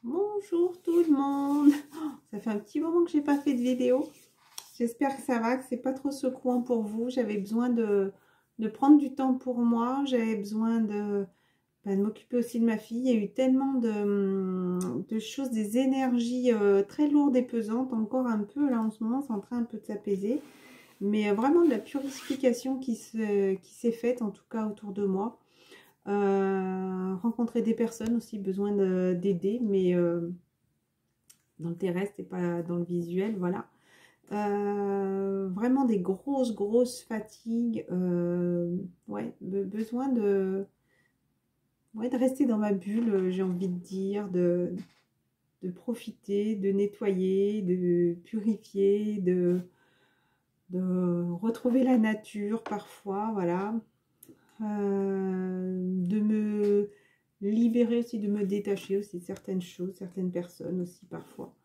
Bonjour tout le monde. Ça fait un petit moment que j'ai pas fait de vidéo. J'espère que ça va, que c'est pas trop secouant pour vous. J'avais besoin de prendre du temps pour moi. J'avais besoin de m'occuper aussi de ma fille. Il y a eu tellement de choses, des énergies très lourdes et pesantes. Encore un peu, là en ce moment, c'est en train un peu de s'apaiser. Mais vraiment de la purification qui s'est faite, en tout cas autour de moi. Rencontrer des personnes aussi, besoin d'aider, mais dans le terrestre et pas dans le visuel, voilà. Vraiment des grosses fatigues, ouais, besoin ouais, de rester dans ma bulle, j'ai envie de dire, de profiter, de nettoyer, de purifier, de retrouver la nature parfois, voilà. De me libérer aussi, de me détacher aussi de certaines choses, certaines personnes aussi parfois.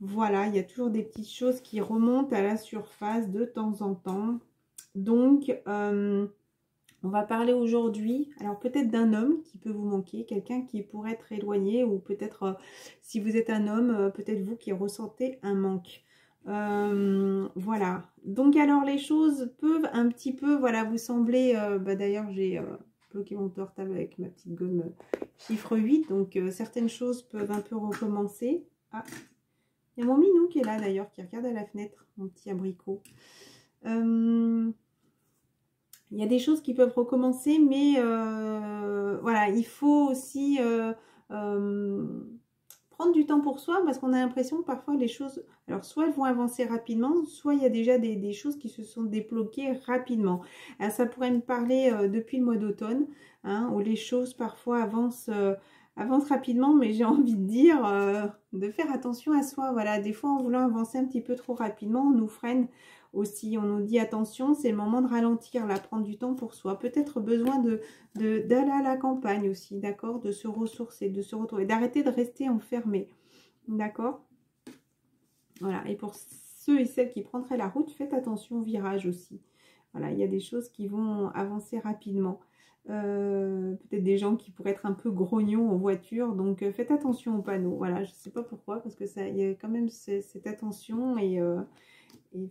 Voilà, il y a toujours des petites choses qui remontent à la surface de temps en temps. Donc, on va parler aujourd'hui, alors peut-être d'un homme qui peut vous manquer, quelqu'un qui pourrait être éloigné, ou peut-être, si vous êtes un homme, peut-être vous qui ressentez un manque. Voilà. Donc, alors, les choses peuvent un petit peu, voilà, vous sembler, d'ailleurs, j'ai bloqué mon portable avec ma petite gomme chiffre 8, donc certaines choses peuvent un peu recommencer. Ah, il y a mon minou qui est là d'ailleurs, qui regarde à la fenêtre, mon petit abricot. Il y a des choses qui peuvent recommencer, mais voilà, il faut aussi prendre du temps pour soi, parce qu'on a l'impression que parfois les choses, alors soit elles vont avancer rapidement, soit il y a déjà des choses qui se sont débloquées rapidement. Alors ça pourrait me parler depuis le mois d'automne, hein, où les choses parfois avancent rapidement, mais j'ai envie de dire de faire attention à soi. Voilà, des fois en voulant avancer un petit peu trop rapidement, on nous freine aussi, on nous dit attention, c'est le moment de ralentir, là, prendre du temps pour soi. Peut-être besoin d'aller à la campagne aussi, d'accord, de se ressourcer, de se retrouver, d'arrêter de rester enfermé, d'accord. Voilà, et pour ceux et celles qui prendraient la route, faites attention au virage aussi. Voilà, il y a des choses qui vont avancer rapidement. Peut-être des gens qui pourraient être un peu grognons en voiture, donc faites attention aux panneaux. Voilà, je ne sais pas pourquoi, parce que ça, il y a quand même cette attention et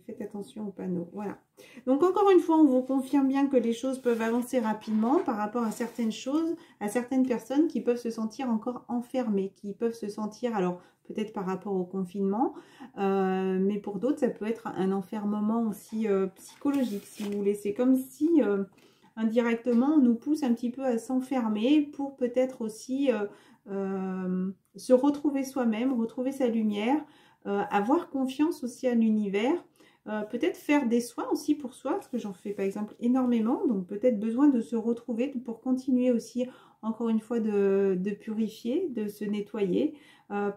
faites attention aux panneaux. Voilà. Donc encore une fois, on vous confirme bien que les choses peuvent avancer rapidement par rapport à certaines choses, à certaines personnes qui peuvent se sentir encore enfermées, qui peuvent se sentir, alors peut-être par rapport au confinement, mais pour d'autres, ça peut être un enfermement aussi psychologique, si vous voulez. C'est comme si indirectement, on nous pousse un petit peu à s'enfermer pour peut-être aussi se retrouver soi-même, retrouver sa lumière, avoir confiance aussi à l'univers, peut-être faire des soins aussi pour soi, parce que j'en fais par exemple énormément, donc peut-être besoin de se retrouver pour continuer aussi, encore une fois, de purifier, de se nettoyer,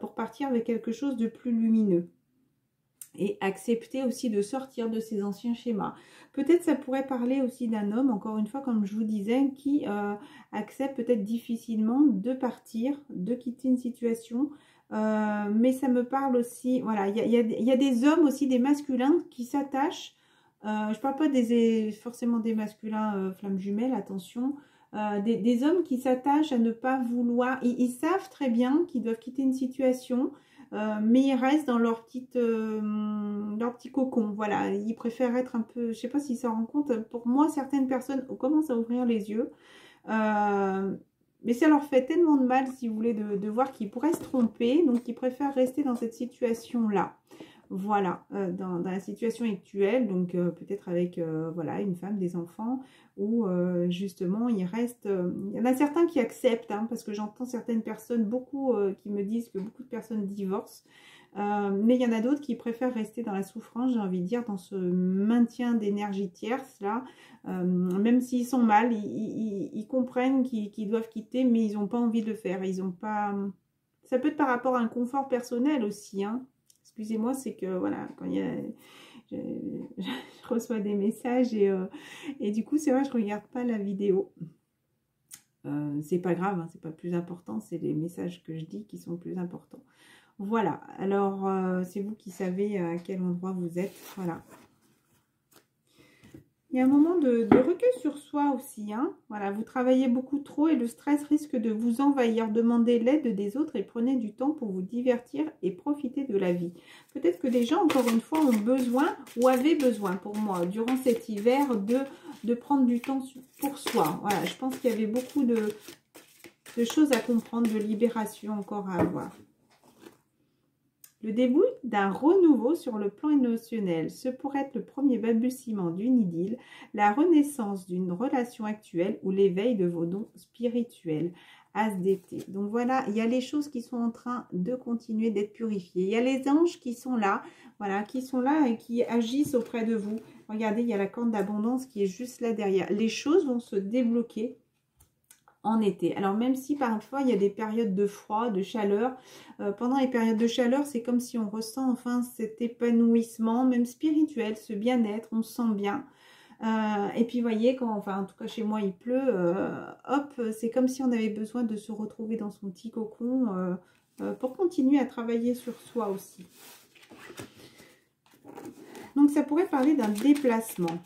pour partir avec quelque chose de plus lumineux. Et accepter aussi de sortir de ces anciens schémas. Peut-être ça pourrait parler aussi d'un homme, encore une fois, comme je vous disais, qui accepte peut-être difficilement de partir, de quitter une situation. Mais ça me parle aussi, voilà, il y a des hommes aussi, des masculins qui s'attachent. Je ne parle pas forcément des masculins flammes jumelles, attention. Des hommes qui s'attachent à ne pas vouloir, ils savent très bien qu'ils doivent quitter une situation, mais ils restent dans leur petit cocon. Voilà, ils préfèrent être un peu, je sais pas s'ils s'en rendent compte. Pour moi, certaines personnes commencent à ouvrir les yeux, mais ça leur fait tellement de mal, si vous voulez, de voir qu'ils pourraient se tromper, donc ils préfèrent rester dans cette situation-là. Voilà, dans la situation actuelle, donc peut-être avec voilà, une femme, des enfants, où justement il reste, il y en a certains qui acceptent, hein, parce que j'entends certaines personnes, beaucoup qui me disent que beaucoup de personnes divorcent, mais il y en a d'autres qui préfèrent rester dans la souffrance, j'ai envie de dire, dans ce maintien d'énergie tierce là, même s'ils sont mal, ils comprennent qu'ils doivent quitter, mais ils n'ont pas envie de le faire, ils ont pas, ça peut être par rapport à un confort personnel aussi, hein. Excusez-moi, c'est que voilà, quand il y a, je reçois des messages et du coup, c'est vrai, je regarde pas la vidéo. C'est pas grave, hein, c'est pas plus important, c'est les messages que je dis qui sont plus importants. Voilà, alors c'est vous qui savez à quel endroit vous êtes. Voilà. Il y a un moment de recul sur soi aussi. Hein. Voilà, vous travaillez beaucoup trop et le stress risque de vous envahir. Demandez l'aide des autres et prenez du temps pour vous divertir et profiter de la vie. Peut-être que des gens, encore une fois, ont besoin ou avaient besoin, pour moi, durant cet hiver, de prendre du temps pour soi. Voilà, je pense qu'il y avait beaucoup de choses à comprendre, de libération encore à avoir. Le début d'un renouveau sur le plan émotionnel. Ce pourrait être le premier balbutiement d'une idylle, la renaissance d'une relation actuelle ou l'éveil de vos dons spirituels. As d'été. Donc voilà, il y a les choses qui sont en train de continuer d'être purifiées. Il y a les anges qui sont là, voilà, qui sont là et qui agissent auprès de vous. Regardez, il y a la corne d'abondance qui est juste là derrière. Les choses vont se débloquer en été. Alors même si parfois il y a des périodes de froid, de chaleur, pendant les périodes de chaleur, c'est comme si on ressent enfin cet épanouissement, même spirituel, ce bien-être, on se sent bien. Et puis vous voyez, quand, enfin en tout cas chez moi il pleut, hop, c'est comme si on avait besoin de se retrouver dans son petit cocon pour continuer à travailler sur soi aussi. Donc ça pourrait parler d'un déplacement.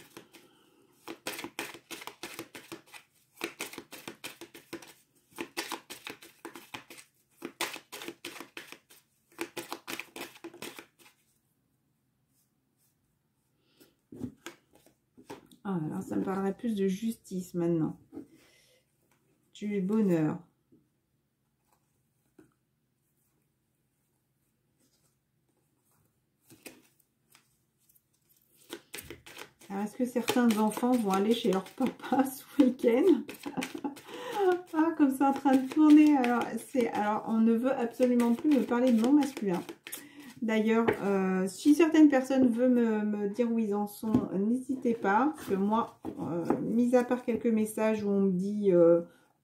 Ah, alors ça me parlerait plus de justice maintenant. Du bonheur. Alors, est-ce que certains enfants vont aller chez leur papa ce week-end? Ah, comme ça en train de tourner. Alors, on ne veut absolument plus me parler de mon masculin. D'ailleurs, si certaines personnes veulent me dire où ils en sont, n'hésitez pas. Parce que moi, mis à part quelques messages où on me dit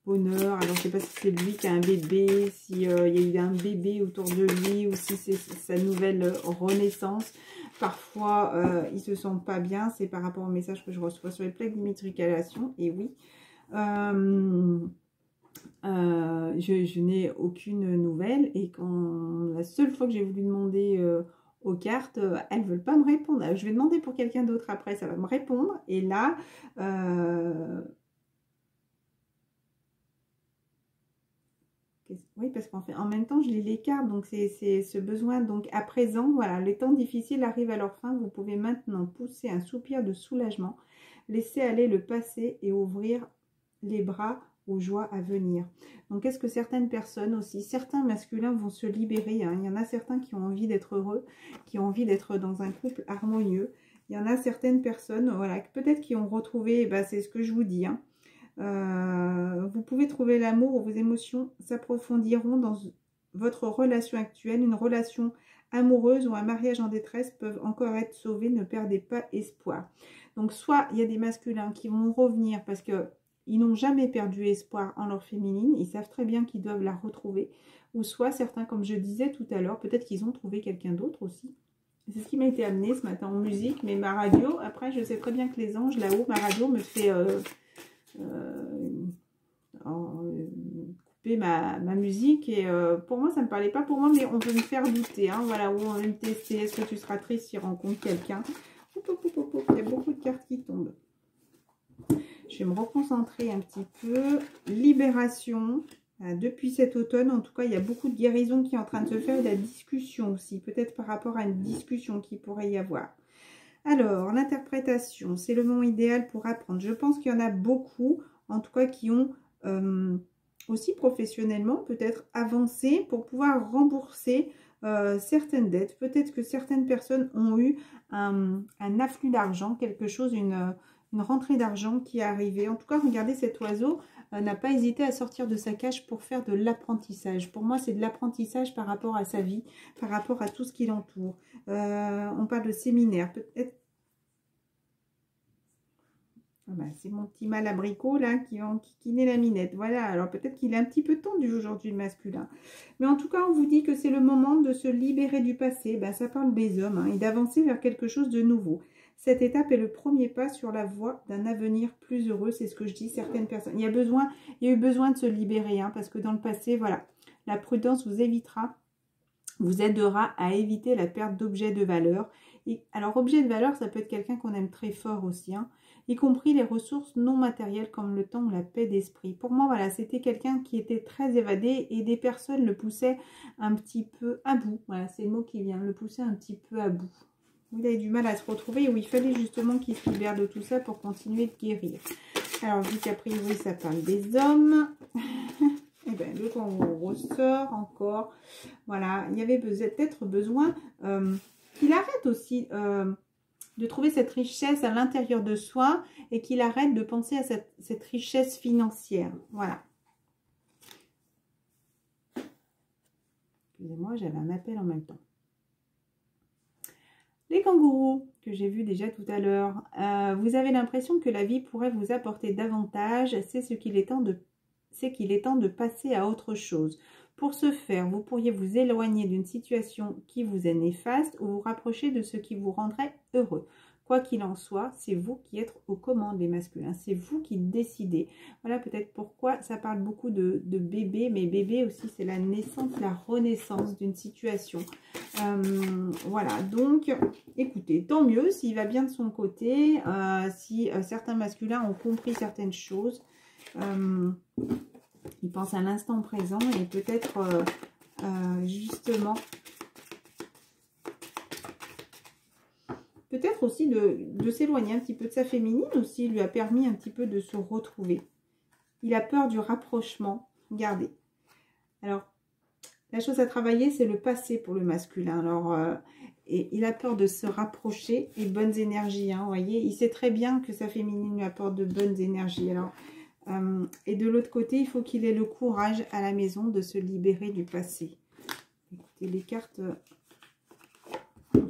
bonheur, alors je ne sais pas si c'est lui qui a un bébé, s'il y a eu un bébé autour de lui ou si c'est sa nouvelle renaissance. Parfois, ils ne se sentent pas bien. C'est par rapport au message que je reçois sur les plaques d'immatriculation. Et oui. Je n'ai aucune nouvelle et quand la seule fois que j'ai voulu demander aux cartes, elles ne veulent pas me répondre. Alors, je vais demander pour quelqu'un d'autre après, ça va me répondre. Et là, oui, parce qu'en fait, en même temps, je lis les cartes, donc c'est ce besoin. Donc à présent, voilà, les temps difficiles arrivent à leur fin. Vous pouvez maintenant pousser un soupir de soulagement, laisser aller le passé et ouvrir les bras aux joies à venir. Donc, est-ce que certaines personnes aussi, certains masculins vont se libérer, hein. Il y en a certains qui ont envie d'être heureux, qui ont envie d'être dans un couple harmonieux. Il y en a certaines personnes, voilà, peut-être qui ont retrouvé, bah, c'est ce que je vous dis, hein. Vous pouvez trouver l'amour où vos émotions s'approfondiront dans votre relation actuelle. Une relation amoureuse ou un mariage en détresse peuvent encore être sauvés. Ne perdez pas espoir. Donc, soit il y a des masculins qui vont revenir parce que ils n'ont jamais perdu espoir en leur féminine. Ils savent très bien qu'ils doivent la retrouver. Ou soit certains, comme je disais tout à l'heure, peut-être qu'ils ont trouvé quelqu'un d'autre aussi. C'est ce qui m'a été amené ce matin en musique. Mais ma radio, après, je sais très bien que les anges, là-haut, ma radio me fait couper ma musique. Et pour moi, ça ne me parlait pas pour moi, mais on veut me faire douter. Hein, voilà, où on veut me tester. Est-ce que tu seras triste si tu rencontres quelqu'un? Il y a beaucoup de cartes qui tombent. Je vais me reconcentrer un petit peu. Libération. Depuis cet automne, en tout cas, il y a beaucoup de guérison qui est en train de se faire et de la discussion aussi. Peut-être par rapport à une discussion qu'il pourrait y avoir. Alors, l'interprétation, c'est le moment idéal pour apprendre. Je pense qu'il y en a beaucoup, en tout cas, qui ont aussi professionnellement peut-être avancé pour pouvoir rembourser certaines dettes. Peut-être que certaines personnes ont eu un afflux d'argent, quelque chose, une rentrée d'argent qui est arrivée. En tout cas, regardez, cet oiseau n'a pas hésité à sortir de sa cage pour faire de l'apprentissage. Pour moi, c'est de l'apprentissage par rapport à sa vie, par rapport à tout ce qui l'entoure. On parle de séminaire, peut-être. Ah bah, c'est mon petit mal abricot là qui naît la minette. Voilà, alors peut-être qu'il est un petit peu tendu aujourd'hui le masculin. Mais en tout cas, on vous dit que c'est le moment de se libérer du passé. Ben, ça parle des hommes, hein, et d'avancer vers quelque chose de nouveau. Cette étape est le premier pas sur la voie d'un avenir plus heureux. C'est ce que je dis, certaines personnes. Il y a eu besoin de se libérer, hein, parce que dans le passé, voilà, la prudence vous aidera à éviter la perte d'objets de valeur. Et, alors, objet de valeur, ça peut être quelqu'un qu'on aime très fort aussi, hein. y compris les ressources non matérielles comme le temps ou la paix d'esprit. Pour moi, voilà, c'était quelqu'un qui était très évadé et des personnes le poussaient un petit peu à bout. Voilà, c'est le mot qui vient, le pousser un petit peu à bout. Il avait du mal à se retrouver, où il fallait justement qu'il se libère de tout ça pour continuer de guérir. Alors, vu qu'a priori, ça parle des hommes. Et bien, le kangourou ressort encore. Voilà, il y avait peut-être besoin qu'il arrête aussi de trouver cette richesse à l'intérieur de soi et qu'il arrête de penser à cette richesse financière. Voilà. Excusez-moi, j'avais un appel en même temps. Les kangourous, que j'ai vu déjà tout à l'heure, vous avez l'impression que la vie pourrait vous apporter davantage, c'est qu'il est temps de passer à autre chose. Pour ce faire, vous pourriez vous éloigner d'une situation qui vous est néfaste ou vous rapprocher de ce qui vous rendrait heureux. Quoi qu'il en soit, c'est vous qui êtes aux commandes, les masculins. C'est vous qui décidez. Voilà peut-être pourquoi ça parle beaucoup de bébé, mais bébé aussi, c'est la naissance, la renaissance d'une situation. Voilà, donc, écoutez, tant mieux s'il va bien de son côté, si certains masculins ont compris certaines choses. Ils pensent à l'instant présent et peut-être justement... Peut-être aussi de s'éloigner un petit peu de sa féminine aussi, lui a permis un petit peu de se retrouver. Il a peur du rapprochement. Regardez. Alors, la chose à travailler, c'est le passé pour le masculin. Alors, et il a peur de se rapprocher et bonnes énergies. Hein, vous voyez, il sait très bien que sa féminine lui apporte de bonnes énergies. Alors, et de l'autre côté, il faut qu'il ait le courage à la maison de se libérer du passé. Écoutez, les cartes...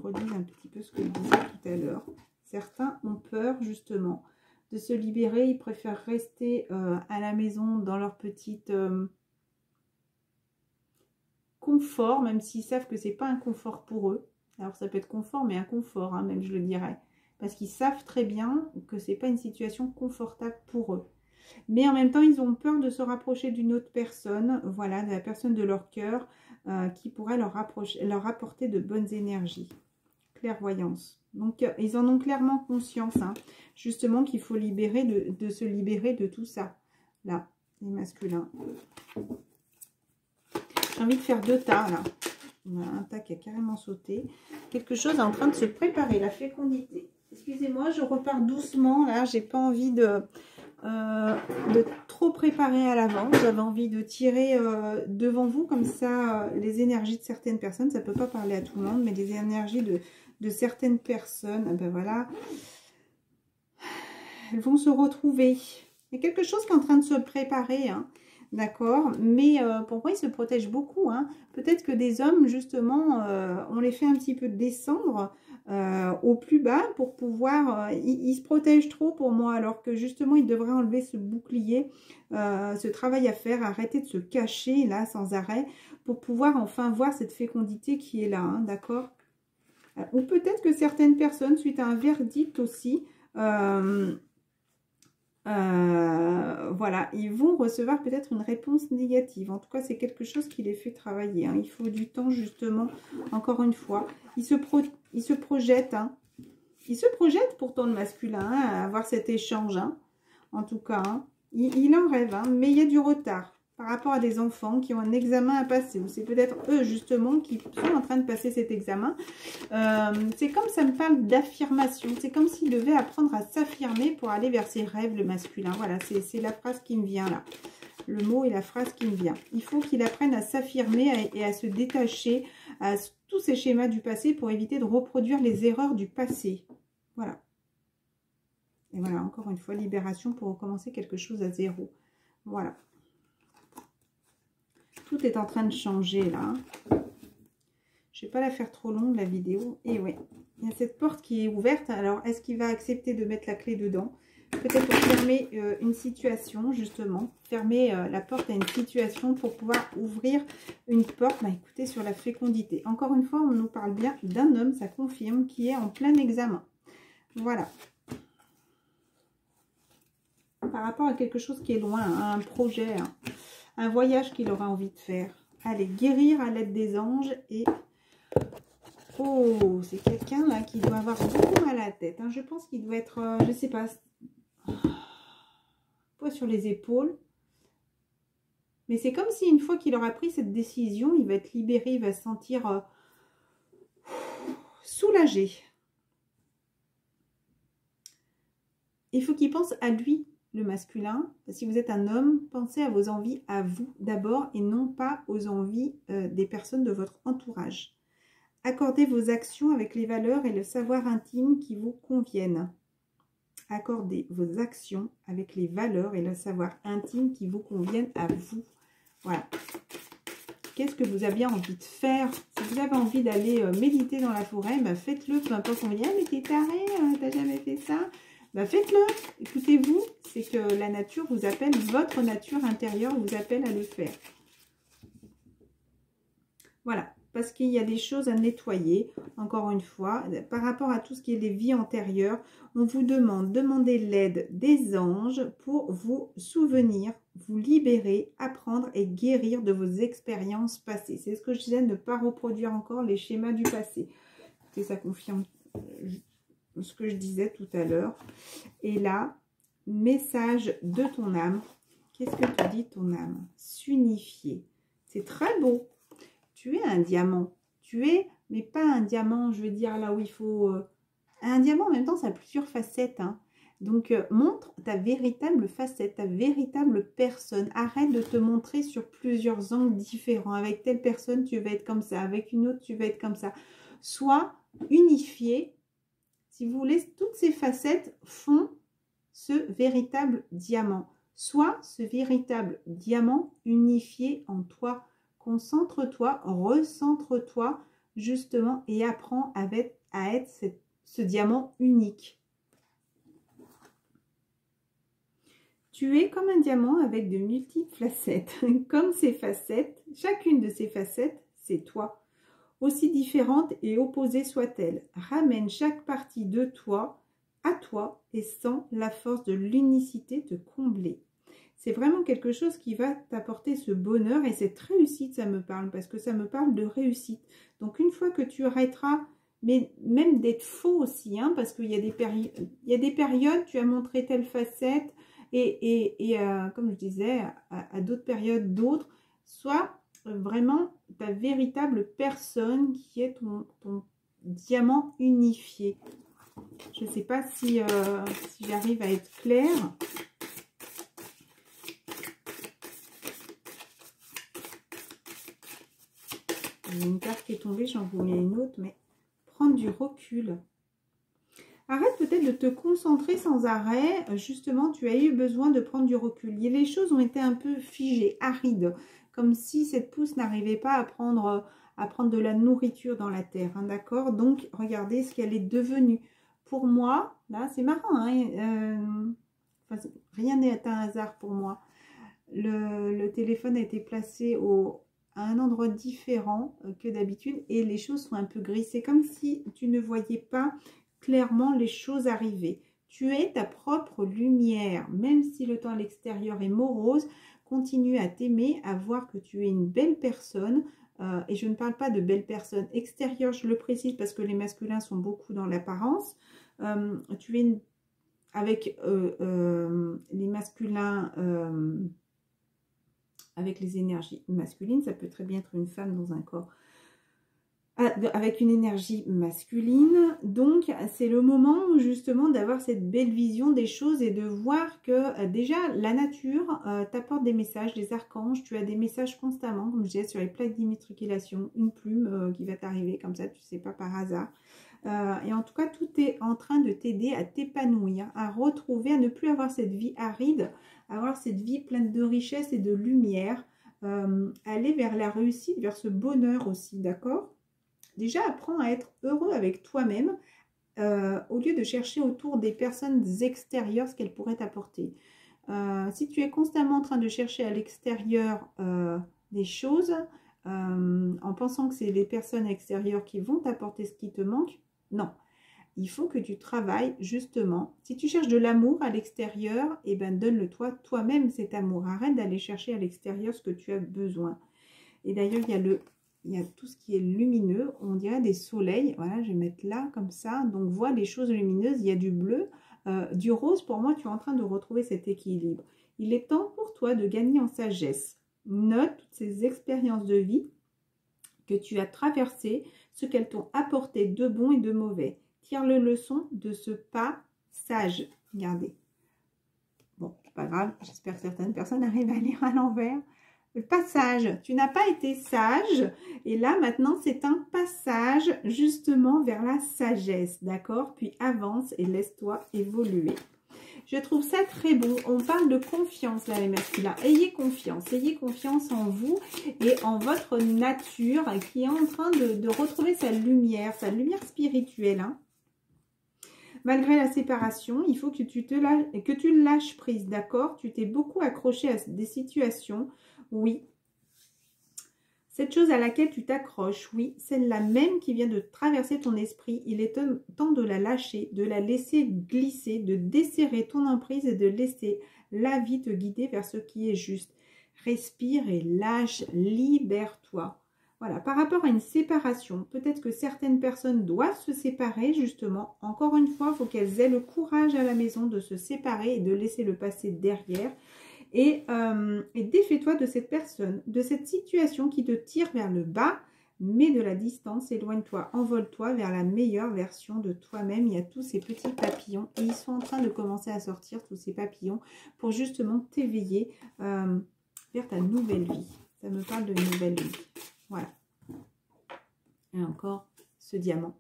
redire un petit peu ce que je disais tout à l'heure. Certains ont peur justement de se libérer. Ils préfèrent rester à la maison dans leur petite confort, même s'ils savent que c'est pas un confort pour eux. Alors ça peut être confort, mais inconfort, hein, même je le dirais. Parce qu'ils savent très bien que c'est pas une situation confortable pour eux. Mais en même temps, ils ont peur de se rapprocher d'une autre personne, voilà, de la personne de leur cœur, qui pourrait leur apporter de bonnes énergies. Clairvoyance. Donc, ils en ont clairement conscience, hein, justement, qu'il faut libérer de se libérer de tout ça. Là, les masculins. J'ai envie de faire 2 tas, là. On a un tas qui a carrément sauté. Quelque chose est en train de se préparer, la fécondité. Excusez-moi, je repars doucement, là. J'ai pas envie de trop préparer à l'avance. J'avais envie de tirer devant vous, comme ça, les énergies de certaines personnes. Ça ne peut pas parler à tout le monde, mais les énergies de certaines personnes, ben voilà, elles vont se retrouver. Il y a quelque chose qui est en train de se préparer, hein, d'accord, mais pour moi, ils se protègent beaucoup. Hein. Peut-être que des hommes, justement, on les fait un petit peu descendre au plus bas pour pouvoir... ils se protègent trop pour moi, alors que justement, ils devraient enlever ce bouclier, ce travail à faire, arrêter de se cacher là sans arrêt pour pouvoir enfin voir cette fécondité qui est là, hein, d'accord. Ou peut-être que certaines personnes, suite à un verdict aussi, voilà, ils vont recevoir peut-être une réponse négative. En tout cas, c'est quelque chose qui les fait travailler. Hein. Il faut du temps, justement, encore une fois. Ils se projettent. Hein. Ils se projettent pourtant le masculin, hein, à avoir cet échange. Hein. En tout cas, hein. Il en rêve, hein, mais il y a du retard par rapport à des enfants qui ont un examen à passer. Ou c'est peut-être eux, justement, qui sont en train de passer cet examen. C'est comme ça me parle d'affirmation. C'est comme s'il devait apprendre à s'affirmer pour aller vers ses rêves, le masculin. Voilà, c'est la phrase qui me vient là. Le mot et la phrase qui me vient. Il faut qu'il apprenne à s'affirmer et à se détacher à tous ces schémas du passé pour éviter de reproduire les erreurs du passé. Voilà. Et voilà, encore une fois, libération pour recommencer quelque chose à zéro. Voilà. Tout est en train de changer là. Je ne vais pas la faire trop longue la vidéo. Et oui, il y a cette porte qui est ouverte. Alors, est-ce qu'il va accepter de mettre la clé dedans? Peut-être pour fermer une situation, justement. Fermer la porte à une situation pour pouvoir ouvrir une porte. Bah, écoutez, sur la fécondité. Encore une fois, on nous parle bien d'un homme, ça confirme, qui est en plein examen. Voilà. Par rapport à quelque chose qui est loin, à un projet, hein. Un voyage qu'il aura envie de faire. Allez, guérir à l'aide des anges et... Oh, c'est quelqu'un là qui doit avoir beaucoup mal à la tête. Hein. Je pense qu'il doit être, je sais pas, poids sur les épaules. Mais c'est comme si une fois qu'il aura pris cette décision, il va être libéré, il va se sentir soulagé. Il faut qu'il pense à lui, le masculin. Si vous êtes un homme, pensez à vos envies à vous d'abord et non pas aux envies des personnes de votre entourage. Accordez vos actions avec les valeurs et le savoir intime qui vous conviennent. Accordez vos actions avec les valeurs et le savoir intime qui vous conviennent à vous. Voilà. Qu'est-ce que vous avez envie de faire? Si vous avez envie d'aller méditer dans la forêt, bah faites-le. Peu importe qu'on vous dit, ah, mais t'es taré, t'as jamais fait ça. Bah faites-le. Écoutez-vous, c'est que la nature vous appelle, votre nature intérieure vous appelle à le faire. Voilà. Parce qu'il y a des choses à nettoyer, encore une fois, par rapport à tout ce qui est les vies antérieures, on vous demandez l'aide des anges pour vous souvenir, vous libérer, apprendre et guérir de vos expériences passées. C'est ce que je disais, ne pas reproduire encore les schémas du passé. Et ça confirme ce que je disais tout à l'heure. Et là, message de ton âme. Qu'est-ce que te dit ton âme? S'unifier. C'est très beau. Tu es un diamant. Tu es, mais pas un diamant, je veux dire, là où il faut... Un diamant, en même temps, ça a plusieurs facettes. Hein. Donc, montre ta véritable facette, ta véritable personne. Arrête de te montrer sur plusieurs angles différents. Avec telle personne, tu vas être comme ça. Avec une autre, tu vas être comme ça. Sois unifié. Si vous voulez, toutes ces facettes font ce véritable diamant. Sois ce véritable diamant unifié en toi. Concentre-toi, recentre-toi justement et apprends à être ce diamant unique. Tu es comme un diamant avec de multiples facettes. Comme ces facettes, chacune de ces facettes, c'est toi. Aussi différente et opposée soit-elle, ramène chaque partie de toi à toi et sens la force de l'unicité te combler. C'est vraiment quelque chose qui va t'apporter ce bonheur et cette réussite, ça me parle, parce que ça me parle de réussite. Donc, une fois que tu arrêteras, mais même d'être faux aussi, hein, parce qu'il y a des périodes, tu as montré telle facette, et comme je disais, à d'autres périodes, d'autres, soit vraiment ta véritable personne qui est ton diamant unifié. Je ne sais pas si j'arrive à être claire. Il y a une carte qui est tombée, j'en voulais une autre, mais prendre du recul. Arrête peut-être de te concentrer sans arrêt. Justement, tu as eu besoin de prendre du recul. Les choses ont été un peu figées, arides, comme si cette pousse n'arrivait pas à prendre de la nourriture dans la terre. Hein, d'accord? Donc, regardez ce qu'elle est devenue. Pour moi, là, c'est marrant. Hein, rien n'est un hasard pour moi. Le téléphone a été placé à un endroit différent que d'habitude et les choses sont un peu grises. C'est comme si tu ne voyais pas clairement les choses arriver. Tu es ta propre lumière, même si le temps à l'extérieur est morose, continue à t'aimer, à voir que tu es une belle personne. Et je ne parle pas de belle personne extérieure, je le précise parce que les masculins sont beaucoup dans l'apparence. Tu es avec les masculins... avec les énergies masculines, ça peut très bien être une femme dans un corps avec une énergie masculine. Donc, c'est le moment justement d'avoir cette belle vision des choses et de voir que déjà, la nature t'apporte des messages, des archanges. Tu as des messages constamment, comme je disais, sur les plaques d'immatriculation, une plume qui va t'arriver comme ça, tu ne sais pas par hasard. Et en tout cas, tout est en train de t'aider à t'épanouir, à retrouver, à ne plus avoir cette vie aride, à avoir cette vie pleine de richesse et de lumière, aller vers la réussite, vers ce bonheur aussi, d'accord? Déjà, apprends à être heureux avec toi-même au lieu de chercher autour des personnes extérieures ce qu'elles pourraient t'apporter. Si tu es constamment en train de chercher à l'extérieur des choses, en pensant que c'est les personnes extérieures qui vont t'apporter ce qui te manque, non. Il faut que tu travailles justement. Si tu cherches de l'amour à l'extérieur, eh ben donne-le toi-même cet amour. Arrête d'aller chercher à l'extérieur ce que tu as besoin. Et d'ailleurs, il y a tout ce qui est lumineux, on dirait des soleils. Voilà, je vais mettre là comme ça. Donc, vois les choses lumineuses. Il y a du bleu, du rose. Pour moi, tu es en train de retrouver cet équilibre. Il est temps pour toi de gagner en sagesse. Note toutes ces expériences de vie que tu as traversées, ce qu'elles t'ont apporté de bon et de mauvais. Tire les leçons de ce passage. Regardez. Bon, c'est pas grave, j'espère que certaines personnes arrivent à lire à l'envers. Le passage, tu n'as pas été sage et là maintenant c'est un passage justement vers la sagesse, d'accord? Puis avance et laisse-toi évoluer. Je trouve ça très bon. On parle de confiance là les masculins. Ayez confiance en vous et en votre nature qui est en train de retrouver sa lumière spirituelle. Hein. Malgré la séparation, il faut que tu lâches prise, d'accord? Tu t'es beaucoup accroché à des situations. Oui. Cette chose à laquelle tu t'accroches, oui, celle-là même qui vient de traverser ton esprit, il est temps de la lâcher, de la laisser glisser, de desserrer ton emprise et de laisser la vie te guider vers ce qui est juste. Respire et lâche, libère-toi. Voilà, par rapport à une séparation, peut-être que certaines personnes doivent se séparer, justement. Encore une fois, il faut qu'elles aient le courage à la maison de se séparer et de laisser le passé derrière. Et défais-toi de cette personne, de cette situation qui te tire vers le bas, mets de la distance, éloigne-toi, envole-toi vers la meilleure version de toi-même. Il y a tous ces petits papillons et ils sont en train de commencer à sortir, tous ces papillons, pour justement t'éveiller vers ta nouvelle vie. Ça me parle de nouvelle vie. Voilà. Et encore, ce diamant.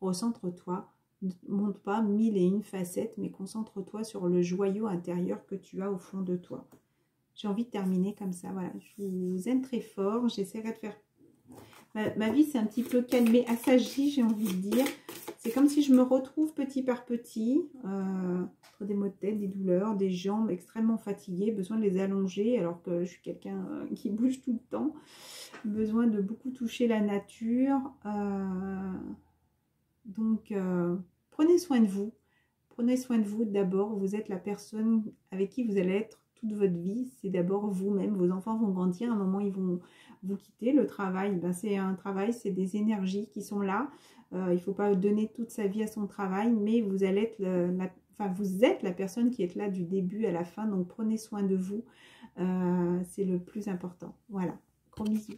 Recentre-toi. Ne montre pas 1001 facettes, mais concentre-toi sur le joyau intérieur que tu as au fond de toi. J'ai envie de terminer comme ça. Voilà, je vous aime très fort. J'essaierai de faire... Ma vie s'est un petit peu calmée, assagie, j'ai envie de dire. C'est comme si je me retrouve petit par petit, entre des maux de tête, des douleurs, des jambes extrêmement fatiguées, besoin de les allonger alors que je suis quelqu'un qui bouge tout le temps. Besoin de beaucoup toucher la nature. Donc, prenez soin de vous. Prenez soin de vous d'abord. Vous êtes la personne avec qui vous allez être toute votre vie. C'est d'abord vous-même. Vos enfants vont grandir. À un moment, ils vont vous quitter. Le travail, ben, c'est un travail, c'est des énergies qui sont là. Il ne faut pas donner toute sa vie à son travail, mais vous allez être vous êtes la personne qui est là du début à la fin. Donc, prenez soin de vous. C'est le plus important. Voilà. Gros bisous.